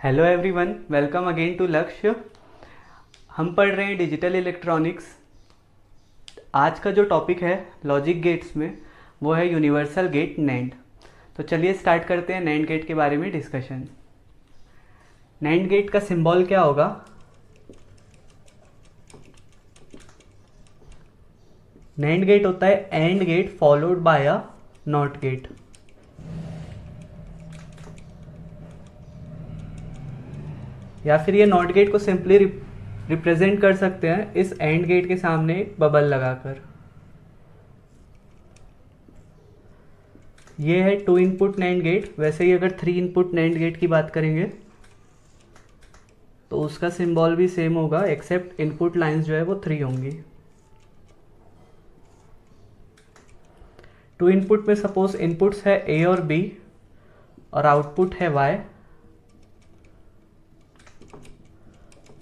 Hello everyone, welcome again to Lakshya. हम पढ़ रहे हैं डिजिटल इलेक्ट्रॉनिक्स। आज का जो टॉपिक है लॉजिक गेट्स में वो है यूनिवर्सल गेट नैंड। तो चलिए स्टार्ट करते हैं नैंड गेट के बारे में डिस्कशन। नैंड गेट का सिंबल क्या होगा? नैंड गेट होता है AND gate followed by a NOT gate. या फिर ये नॉट गेट को सिंपली रिप्रेजेंट कर सकते हैं इस एंड गेट के सामने एक बबल लगाकर। ये है 2 इनपुट नैंड गेट। वैसे ही अगर 3 इनपुट नैंड गेट की बात करेंगे तो उसका सिंबल भी सेम होगा, एक्सेप्ट इनपुट लाइंस जो है वो 3 होंगी। 2 इनपुट में सपोज इनपुट्स है ए और बी और आउटपुट है वाई।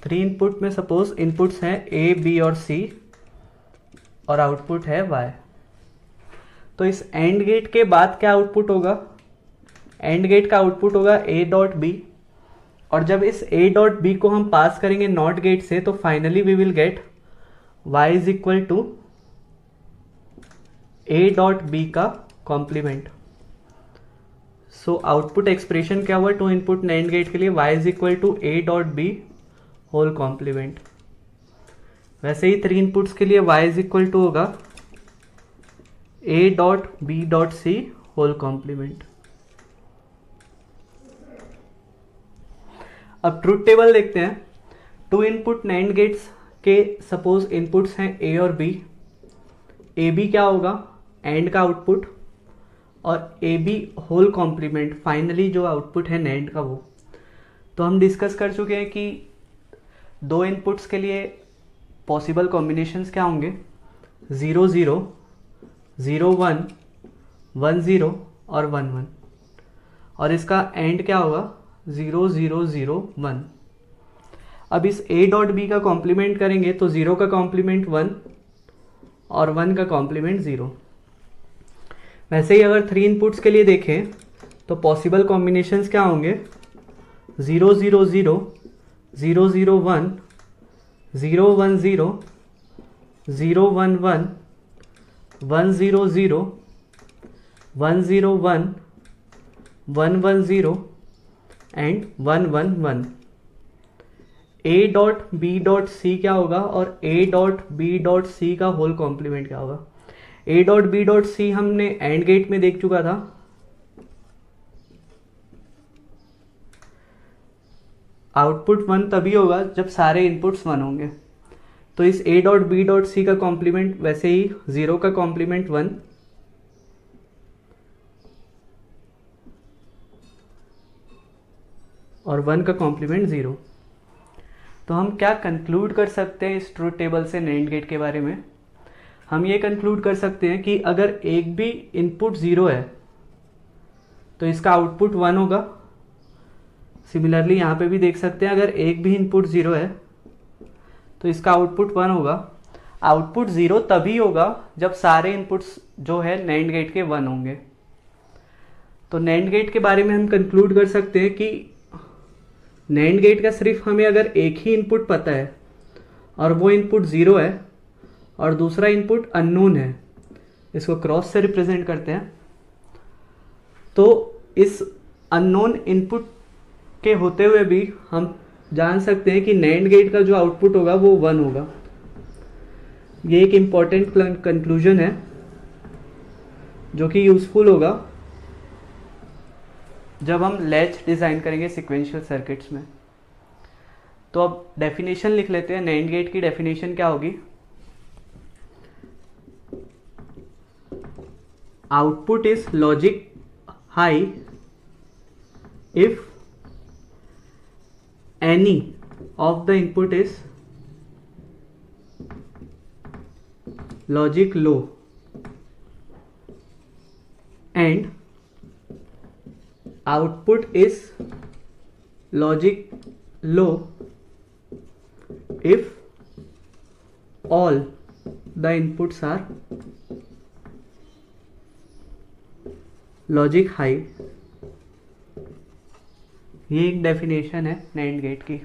3 इनपुट में सपोज इनपुट्स हैं ए बी और सी और आउटपुट है वाई। तो इस एंड गेट के बाद क्या आउटपुट होगा? एंड गेट का आउटपुट होगा ए डॉट बी, और जब इस ए डॉट बी को हम पास करेंगे नॉट गेट से तो finally we will get Y is equal to A dot B का कॉम्प्लीमेंट। सो आउटपुट एक्सप्रेशन क्या हुआ 2 इनपुट नैंड गेट के लिए? Y is equal to A dot B whole complement. वैसे ही 3 इनपुट्स के लिए y इज इक्वल टू होगा a dot B dot C whole complement. अब ट्रूथ टेबल देखते हैं। 2 इनपुट नैंड गेट्स के सपोज इनपुट्स हैं a और b। ए बी क्या होगा? एंड का आउटपुट, और A B whole complement finally जो आउटपुट है नैंड का वो। तो हम डिस्कस कर चुके हैं कि 2 इनपुट्स के लिए पॉसिबल कॉम्बिनेशंस क्या होंगे? 0 0, 0 1, 1 0 और 1 1। और इसका एंड क्या होगा? 0 0 0 1। अब इस a डॉट बी का कॉम्प्लीमेंट करेंगे तो 0 का कॉम्प्लीमेंट 1 और 1 का कॉम्प्लीमेंट 0। वैसे ही अगर 3 इनपुट्स के लिए देखें तो पॉसिबल कॉम्बिनेशंस क्या होंगे? 0 0 0, 0 0 1, 0 1 0, 0 1 1, 1 0 0, 1 0 1, 1 1 0 and 1 1 1। a dot B dot C क्या होगा और a dot B dot C का होल कॉम्प्लीमेंट क्या होगा? a dot B dot C हमने एंड गेट में देख चुका था। आउटपुट 1 तभी होगा जब सारे इनपुट्स 1 होंगे। तो इस a dot B dot C का कॉम्प्लीमेंट वैसे ही 0 का कॉम्प्लीमेंट 1 और 1 का कॉम्प्लीमेंट 0। तो हम क्या कंक्लूड कर सकते हैं इस ट्रूथ टेबल से नैंड गेट के बारे में? हम ये कंक्लूड कर सकते हैं कि अगर एक भी इनपुट 0 है तो इसका आउटपुट 1 होगा। सिमिलरली यहाँ पे भी देख सकते हैं अगर एक भी इनपुट 0 है तो इसका आउटपुट 1 होगा। आउटपुट 0 तभी होगा जब सारे इनपुट्स जो है नैंड गेट के 1 होंगे। तो नैंड गेट के बारे में हम कंक्लूड कर सकते हैं कि नैंड गेट का सिर्फ हमें अगर एक ही इनपुट पता है और वो इनपुट 0 है और दूसरा इनपुट अननोन है, इसको क्रॉस से रिप्रेजेंट करते हैं, तो इस अननोन इनपुट के होते हुए भी हम जान सकते हैं कि नैंड गेट का जो आउटपुट होगा वो 1 होगा। ये एक इम्पॉर्टेंट कंक्लूजन है जो कि यूजफुल होगा जब हम लैच डिज़ाइन करेंगे सीक्वेंशियल सर्किट्स में। तो अब डेफिनेशन लिख लेते हैं। नैंड गेट की डेफिनेशन क्या होगी? Output is logic high if any of the input is logic low and output is logic low if all the inputs are logic high। ये एक डेफिनेशन है नैंड गेट की।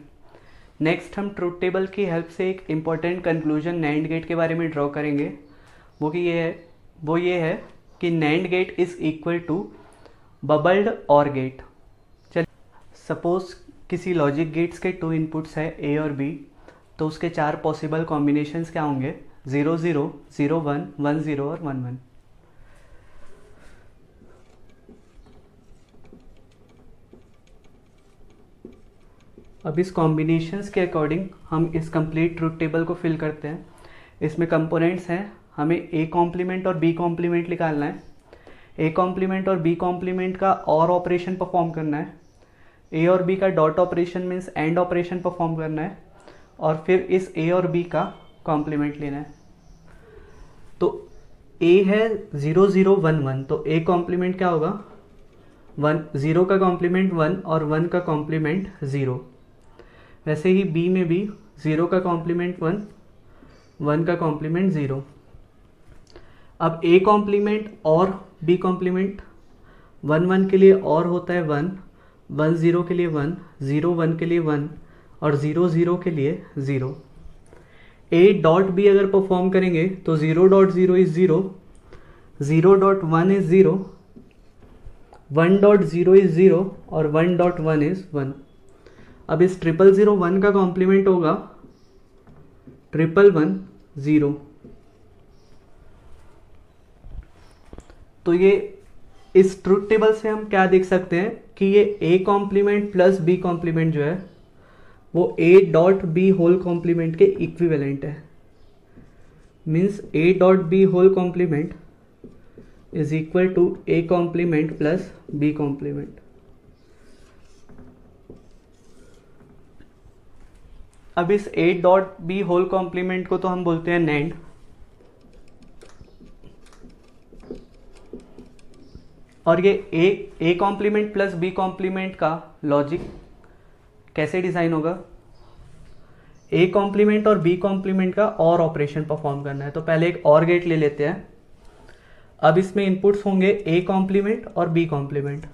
नेक्स्ट हम truth table की help से एक important conclusion NAND gate के बारे में ड्रॉ करेंगे। वो ये है कि NAND gate is equal to bubbled OR gate. चलिए, सपोज किसी लॉजिक गेट्स के 2 इनपुट्स है ए और बी, तो उसके 4 पॉसिबल कॉम्बिनेशंस क्या होंगे? 0 0, 0 1, 1 0 और 1 1। अब इस कॉम्बिनेशंस के अकॉर्डिंग हम इस कंप्लीट ट्रुथ टेबल को फिल करते हैं। इसमें कंपोनेंट्स हैं, हमें ए कॉम्प्लीमेंट और बी कॉम्प्लीमेंट निकालना है। ए कॉम्प्लीमेंट और बी कॉम्प्लीमेंट का और ऑपरेशन परफॉर्म करना है। ए और बी का dot operation means and operation perform करना है, और फिर इस ए और बी का कॉम्प्लीमेंट लेना है। तो ए है 0 0 1 1, तो ए कॉम्प्लीमेंट क्या होगा? 1, 0 का कॉम्प्लीमेंट 1 और 1 का कॉम्प्लीमेंट 0। वैसे ही बी में भी 0 का कॉम्प्लीमेंट 1, 1 का कॉम्प्लीमेंट 0। अब ए कॉम्प्लीमेंट और बी कॉम्प्लीमेंट 1 1 के लिए और होता है 1, 1 0 के लिए 1, 0 1 के लिए 1 और 0 0 के लिए 0। ए डॉट बी अगर परफॉर्म करेंगे तो 0 dot 0 is 0, 0 dot 1 is 0, 1 dot 0 is 0 और 1 डॉट 1 इज 1। अब इस 0 0 1 का कॉम्प्लीमेंट होगा 1 1 0। तो ये इस ट्रुथ टेबल से हम क्या देख सकते हैं कि ये A complement plus B complement जो है वो A dot B whole complement के इक्विवेलेंट है। Means A dot B whole complement is equal to A complement plus B complement. अब इस A dot B whole complement को तो हम बोलते हैं नैंड, और ये A complement plus B complement का लॉजिक कैसे डिज़ाइन होगा? ए कॉम्प्लीमेंट और बी कॉम्प्लीमेंट का और ऑपरेशन परफॉर्म करना है, तो पहले एक और गेट ले लेते हैं। अब इसमें इनपुट्स होंगे ए कॉम्प्लीमेंट और बी कॉम्प्लीमेंट,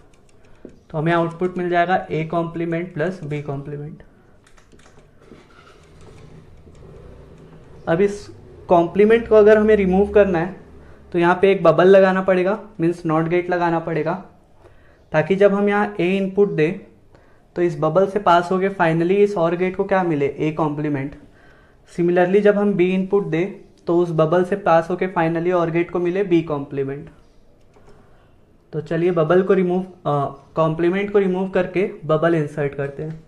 तो हमें आउटपुट मिल जाएगा A complement plus B complement. अब इस कॉम्प्लीमेंट को अगर हमें रिमूव करना है तो यहाँ पे एक बबल लगाना पड़ेगा, मीन्स नॉट गेट लगाना पड़ेगा, ताकि जब हम यहाँ ए इनपुट दें तो इस बबल से पास हो गए फाइनली इस और गेट को क्या मिले? A complement. सिमिलरली जब हम बी इनपुट दें तो उस बबल से पास होके फाइनली और गेट को मिले बी कॉम्प्लीमेंट। तो चलिए बबल को रिमूव कॉम्प्लीमेंट को रिमूव करके बबल इंसर्ट करते हैं।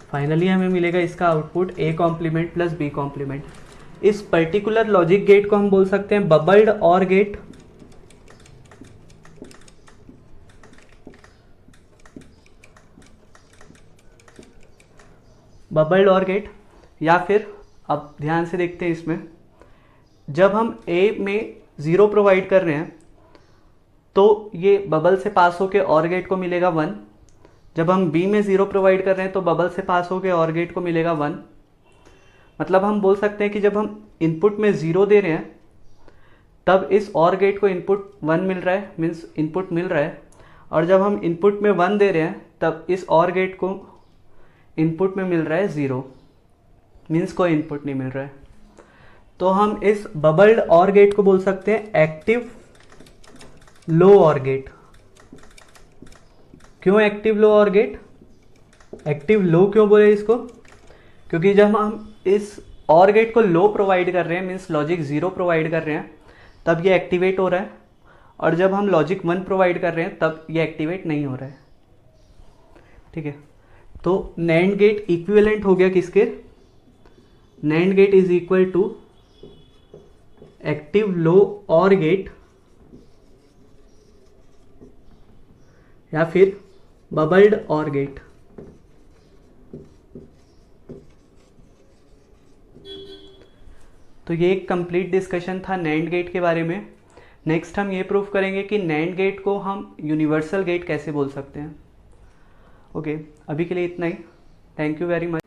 फाइनली हमें मिलेगा इसका output A complement plus B complement. इस पर्टिकुलर लॉजिक गेट को हम बोल सकते हैं bubbled OR gate, bubbled OR gate, या फिर अब ध्यान से देखते हैं इसमें, जब हम ए में 0 प्रोवाइड कर रहे हैं तो ये बबल से पास होके और गेट को मिलेगा 1। जब हम बी में 0 प्रोवाइड कर रहे हैं तो बबल से पास होके और गेट को मिलेगा 1। मतलब हम बोल सकते हैं कि जब हम इनपुट में 0 दे रहे हैं तब इस और गेट को इनपुट 1 मिल रहा है, मीन्स इनपुट मिल रहा है, और जब हम इनपुट में 1 दे रहे हैं तब इस और गेट को इनपुट में मिल रहा है 0, मीन्स कोई इनपुट नहीं मिल रहा है। तो हम इस बबल्ड और गेट को बोल सकते हैं एक्टिव लो और गेट। क्यों active low OR gate? Active low क्यों बोले इसको? क्योंकि जब हम इस और गेट को लो प्रोवाइड कर रहे हैं, मीन्स लॉजिक 0 प्रोवाइड कर रहे हैं, तब ये एक्टिवेट हो रहा है, और जब हम लॉजिक 1 प्रोवाइड कर रहे हैं तब ये एक्टिवेट नहीं हो रहा है। ठीक है, तो नैंड गेट इक्विवेलेंट हो गया किसके? NAND gate is equal to active low OR gate या फिर बबल्ड और गेट। तो ये एक कंप्लीट डिस्कशन था नैंड गेट के बारे में। नेक्स्ट हम ये प्रूफ करेंगे कि नैंड गेट को हम यूनिवर्सल गेट कैसे बोल सकते हैं। ओके, अभी के लिए इतना ही। Thank you very much.